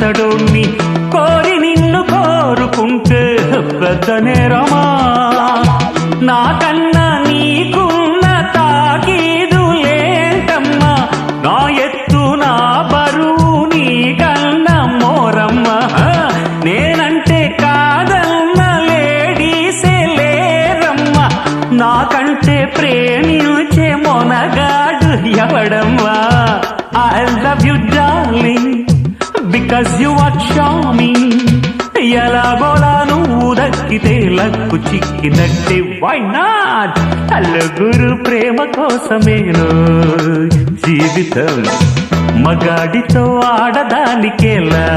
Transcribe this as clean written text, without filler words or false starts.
అంతడోణ్ణి కోరి నిన్ను కోరుకుంటే పెద్ద నేరమా? నాకన్నా నీకున్న తాకీదు లేంటమ్మా, నా ఎత్తు నా బరువు నీకన్నా మోరమ్మా. నేనంటే కాదన్న లేడీసే లేరమ్మా, నాకంటే ప్రేమించే Monagadu ఎవడమ్మా? I love you darling because you are charming. ఎలాగోలా నువ్వు దక్కితే లక్కు చిక్కినట్టే, why not? నలుగురు ప్రేమ కోసమేను జీవితం, మగాడితో ఆడదానికేలా.